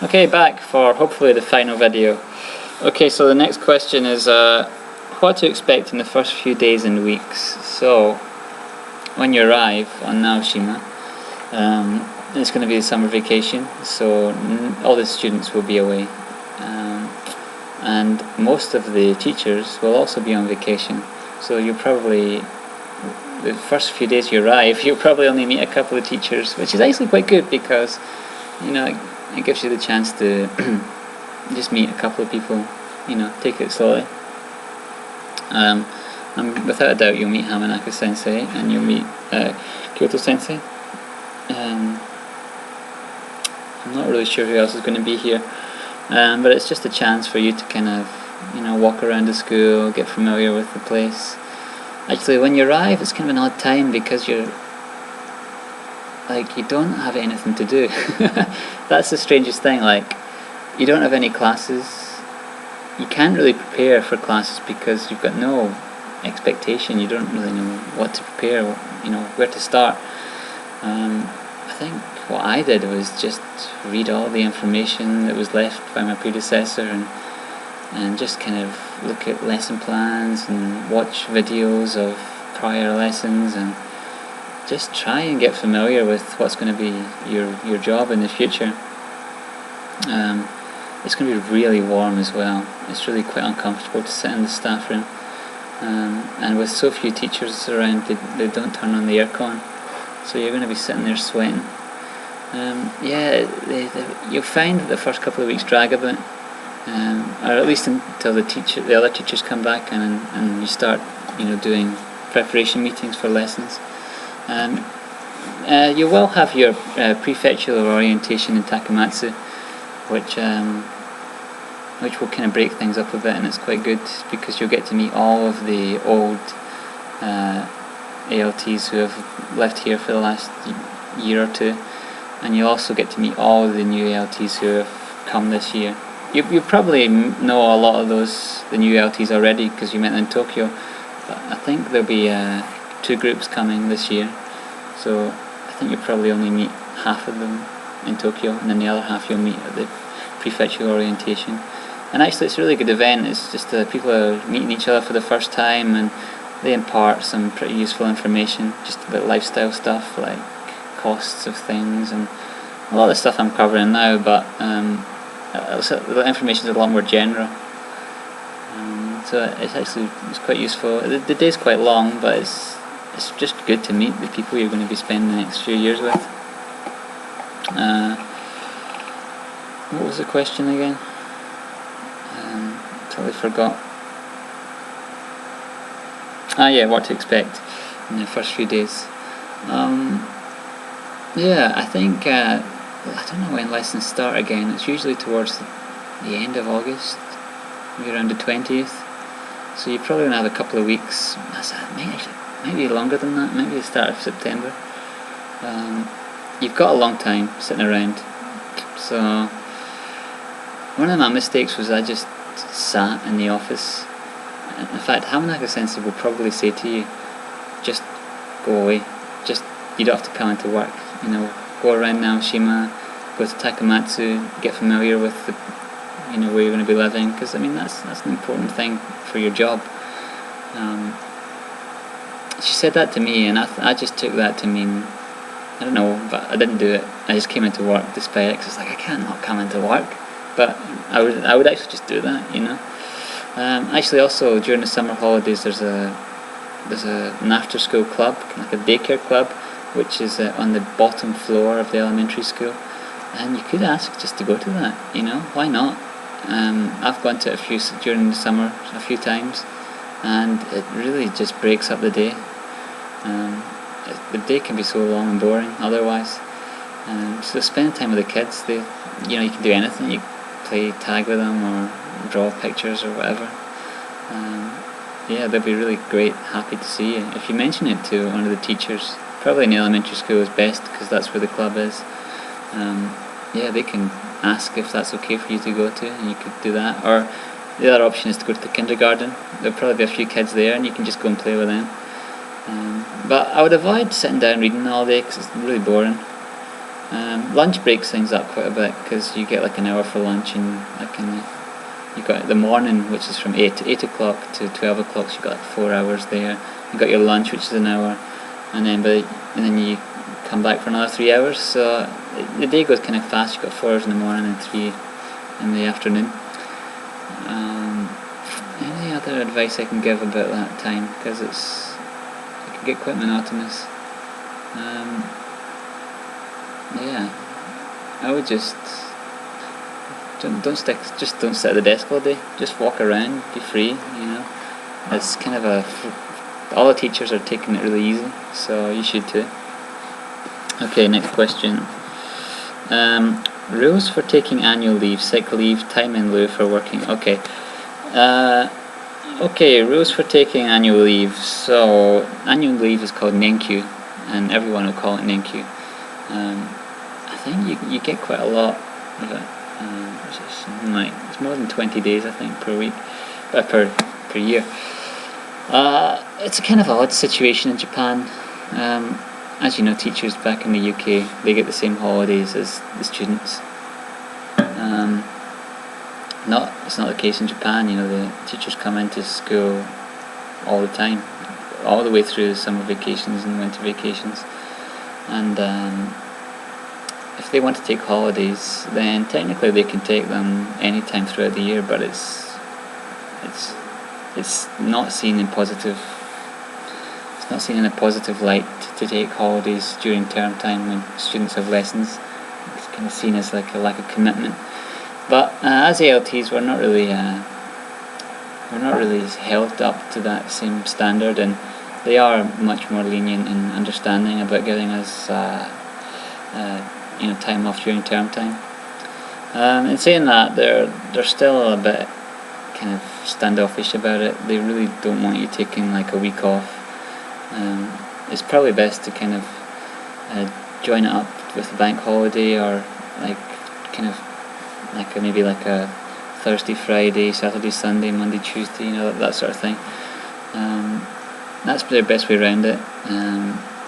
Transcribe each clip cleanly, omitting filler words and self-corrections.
Okay, back for hopefully the final video. Okay, so the next question is what to expect in the first few days and weeks. So, when you arrive on Naoshima, it's going to be the summer vacation, so all the students will be away. And most of the teachers will also be on vacation. So you'll probably, the first few days you arrive, you'll probably only meet a couple of teachers, which is actually quite good because, you know, it gives you the chance to just meet a couple of people, you know, take it slowly. And without a doubt you'll meet Hamanaka Sensei and you'll meet Kyoto Sensei. I'm not really sure who else is going to be here, but it's just a chance for you to kind of, you know, walk around the school, get familiar with the place. Actually, when you arrive, it's kind of an odd time because you're like, you don't have anything to do. That's the strangest thing. Like, you don't have any classes. You can't really prepare for classes because you've got no expectation. You don't really know what to prepare, you know, where to start. I think what I did was just read all the information that was left by my predecessor and just kind of look at lesson plans and watch videos of prior lessons and just try and get familiar with what's going to be your job in the future. It's going to be really warm as well. It's really quite uncomfortable to sit in the staff room, and with so few teachers around, they don't turn on the aircon, so you're going to be sitting there sweating. You'll find that the first couple of weeks drag a bit, or at least until the other teachers come back and you start, you know, doing preparation meetings for lessons. You will have your prefectural orientation in Takamatsu, which will kind of break things up a bit, and it's quite good because you'll get to meet all of the old ALTs who have left here for the last year or two, and you'll also get to meet all of the new ALTs who have come this year. You probably know a lot of the new ALTs already because you met them in Tokyo, but I think there'll be 2 groups coming this year, so I think you'll probably only meet half of them in Tokyo, and then the other half you'll meet at the prefectural orientation. And actually it's a really good event. It's just people are meeting each other for the first time, and they impart some pretty useful information just about lifestyle stuff like costs of things and a lot of stuff I'm covering now, but the information is a lot more general. So it's quite useful. The day's quite long, but it's just good to meet the people you're going to be spending the next few years with. What was the question again? Totally forgot. What to expect in the first few days. I think I don't know when lessons start again. It's usually towards the end of August, maybe around the 20th. So you're probably going to have a couple of weeks. Maybe longer than that. Maybe the start of September. You've got a long time sitting around. So one of my mistakes was I just sat in the office. In fact, Hamanaka Sensei will probably say to you, just go away. Just, you don't have to come into work. You know, go around Naoshima, go to Takamatsu, get familiar with the, you know, where you're going to be living, because I mean that's an important thing for your job. She said that to me, and I just took that to mean, I don't know, but I didn't do it. I just came into work despite it, because it's like, I can't not come into work. But I would actually just do that, you know. Actually, also during the summer holidays, there's an after-school club, like a daycare club, which is on the bottom floor of the elementary school, and you could ask just to go to that, you know, why not? I've gone to during the summer a few times, and it really just breaks up the day. The day can be so long and boring otherwise. So spend time with the kids. You know, you can do anything. You play tag with them or draw pictures or whatever. They'll be really happy to see you. If you mention it to one of the teachers, probably in the elementary school is best because that's where the club is. They can ask if that's okay for you to go to, and you could do that. Or the other option is to go to the kindergarten. There'll probably be a few kids there, and you can just go and play with them. But I would avoid sitting down reading all day because it's really boring. Lunch breaks things up quite a bit because you get like an hour for lunch, and you've got the morning, which is from 8 o'clock to 12 o'clock, so you've got like 4 hours there. You've got your lunch, which is an hour, and then you come back for another 3 hours, so the day goes kind of fast. You've got 4 hours in the morning and 3 in the afternoon. Any other advice I can give about that time, because it can get quite monotonous. Yeah, I would just don't sit at the desk all day. Just walk around, be free. It's kind of all the teachers are taking it really easy, so you should too. Okay, next question. Rules for taking annual leave, sick leave, time in lieu for working. Okay. Rules for taking annual leave. So annual leave is called Nenkyu, and everyone will call it Nenkyu. I think you get quite a lot of it. It's more than 20 days, I think, per week, per year. It's a kind of odd situation in Japan. As you know, teachers back in the UK, they get the same holidays as the students. It's not the case in Japan. The teachers come into school all the time, all the way through the summer vacations and winter vacations, and if they want to take holidays, then technically they can take them any time throughout the year, but it's not seen in positive. It's not seen in a positive light to take holidays during term time when students have lessons. It's kind of seen as like a lack of commitment. But as ALTs, we're not really held up to that same standard, and they are much more lenient and understanding about giving us time off during term time. In saying that, they're still a bit kind of standoffish about it. They really don't want you taking like a week off. It's probably best to kind of join it up with a bank holiday, or maybe like a Thursday, Friday, Saturday, Sunday, Monday, Tuesday, that sort of thing. That's the best way around it.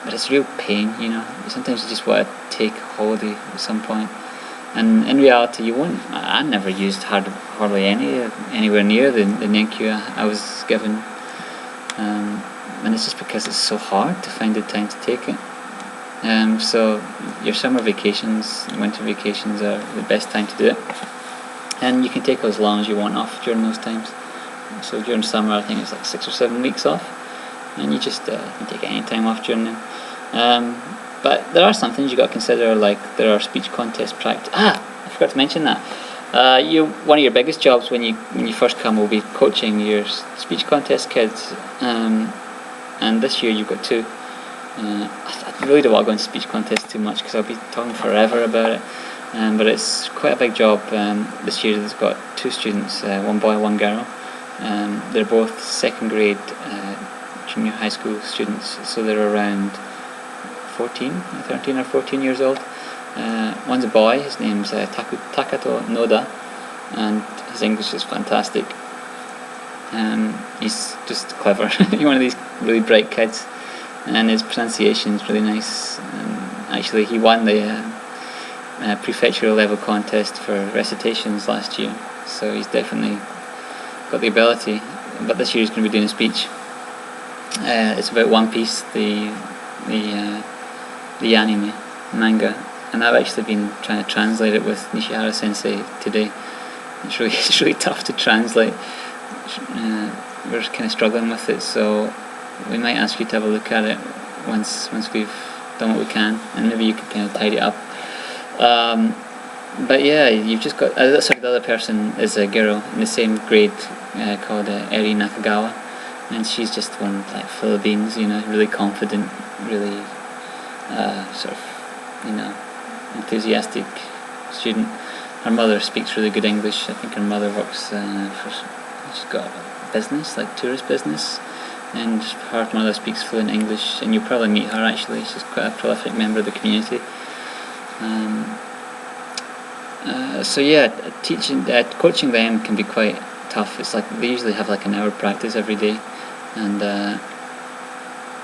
But it's a real pain, Sometimes you just want to take a holiday at some point, and in reality, you won't. I never used hardly anywhere near the Nenkyu I was given, and it's just because it's so hard to find the time to take it. So your summer vacations, winter vacations are the best time to do it, and you can take as long as you want off during those times. So during summer, I think it's like 6 or 7 weeks off, and you just can take any time off during them. But there are some things you got to consider, like there are speech contest practice. I forgot to mention that. One of your biggest jobs when you first come will be coaching your speech contest kids, and this year you've got 2. I really don't want to go into speech contests too much because I'll be talking forever about it. But it's quite a big job. This year there's got 2 students, one boy, one girl. They're both second grade junior high school students, so they're around 13 or 14 years old. One's a boy, his name's Takato Noda, and his English is fantastic. He's just clever. He's one of these really bright kids, and his pronunciation is really nice. Actually, he won the prefectural level contest for recitations last year, so he's definitely got the ability. But this year he's going to be doing a speech. It's about One Piece, the anime manga, and I've actually been trying to translate it with Nishihara Sensei today. It's really tough to translate. We're kind of struggling with it, so we might ask you to have a look at it once we've done what we can, and maybe you can kind of tidy it up. But yeah, you've just got the other person is a girl in the same grade called Eri Nakagawa, and she's just one like full of beans, really confident, really enthusiastic student. Her mother speaks really good English. I think her mother works she's got a business, like tourist business, and her mother speaks fluent English, and you'll probably meet her actually. She's quite a prolific member of the community. So yeah, coaching them can be quite tough. It's like they usually have like an hour practice every day, and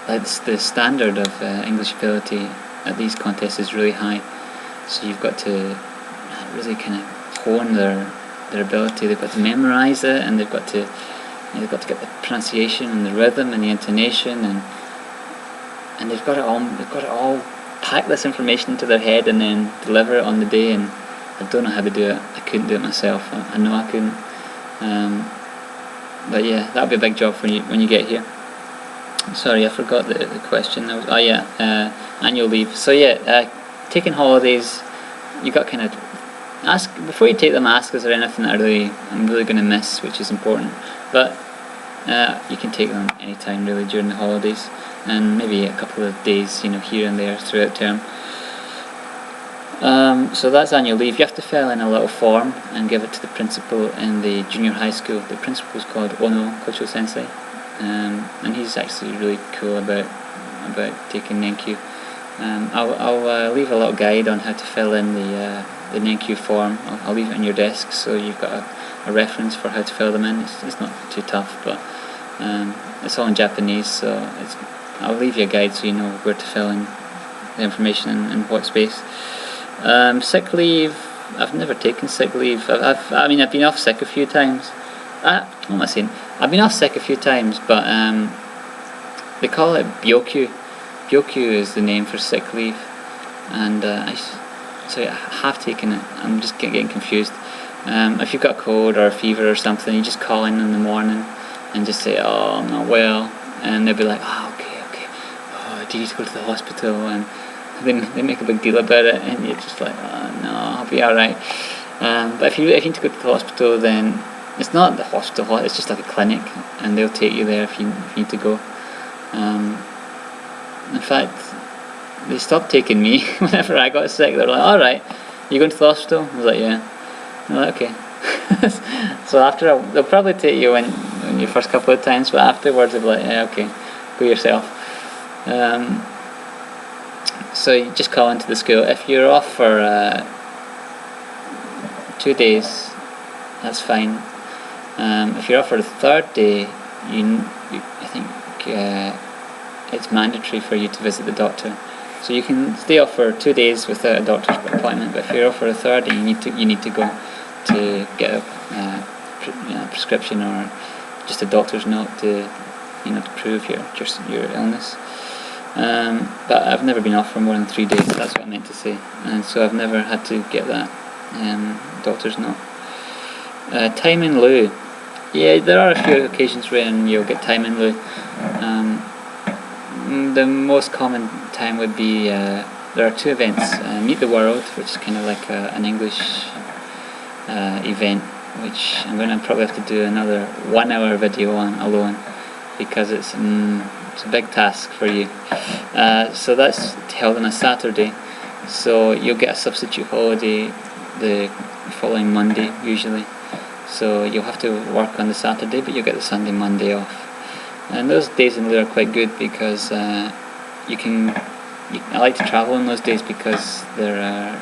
the standard of English ability at these contests is really high. So you've got to really kind of hone their ability. They've got to memorize it, and they've got to get the pronunciation and the rhythm and the intonation, and they've got to all pack this information into their head and then deliver it on the day. And I don't know how to do it. I couldn't do it myself. I know I couldn't. But yeah, that'll be a big job when you get here. Sorry, I forgot the question. Annual leave. So yeah, taking holidays, you got to kind of ask before you take them. Ask, is there anything that I'm really going to miss, which is important. But you can take them anytime really during the holidays, and maybe a couple of days, here and there throughout term. So that's annual leave. You have to fill in a little form and give it to the principal in the junior high school. The principal's called Ono Kocho Sensei, and he's actually really cool about taking Nenkyu. I'll leave a little guide on how to fill in the Nenkyu form. I'll leave it on your desk, so you've got a reference for how to fill them in. It's not too tough, but it's all in Japanese, so I'll leave you a guide so you know where to fill in the information in what space. Sick leave, I've never taken sick leave. I've been off sick a few times. What am I saying? I've been off sick a few times, but they call it Byokyu. Byokyu is the name for sick leave, and I have taken it. I'm just getting confused. If you've got a cold or a fever or something, you just call in the morning and just say, "Oh, I'm not well," and they'll be like, "Oh, okay. Oh, do you need to go to the hospital?" And they make a big deal about it, and you're just like, "Oh no, I'll be alright." But if you need to go to the hospital, then it's not the hospital; it's just like a clinic, and they'll take you there if you need to go. In fact, they stopped taking me whenever I got sick. They were like, "Alright, you going to the hospital?" I was like, "Yeah." I'm like, "Okay." So they'll probably take you when your first couple of times, but afterwards they'll be like, "Yeah, okay, go yourself." So you just call into the school. If you're off for 2 days, that's fine. If you're off for the third day, I think it's mandatory for you to visit the doctor. So you can stay off for 2 days without a doctor's appointment, but if you're off for a third day, you need to go to get a prescription or just a doctor's note to prove your illness. But I've never been off for more than 3 days. That's what I meant to say, and so I've never had to get that doctor's note. Time in lieu. Yeah, there are a few occasions when you'll get time in lieu. The most common time would be there are 2 events. Meet the World, which is kind of like an English event, which I'm going to probably have to do another 1-hour video on alone, because it's a big task for you. So that's held on a Saturday, so you'll get a substitute holiday the following Monday usually. So you'll have to work on the Saturday, but you'll get the Sunday, Monday off. And those days in lieu are quite good because I like to travel on those days because there are,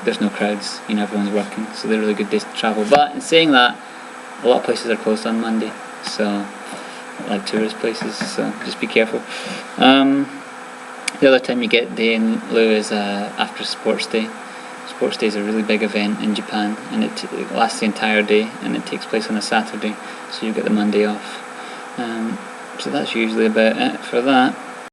there's no crowds, everyone's working, so they're really good days to travel. But in saying that, a lot of places are closed on Monday, so like tourist places, so just be careful. The other time you get day in lieu is after Sports Day. Sports Day is a really big event in Japan, and it lasts the entire day, and it takes place on a Saturday, so you get the Monday off. So that's usually about it for that.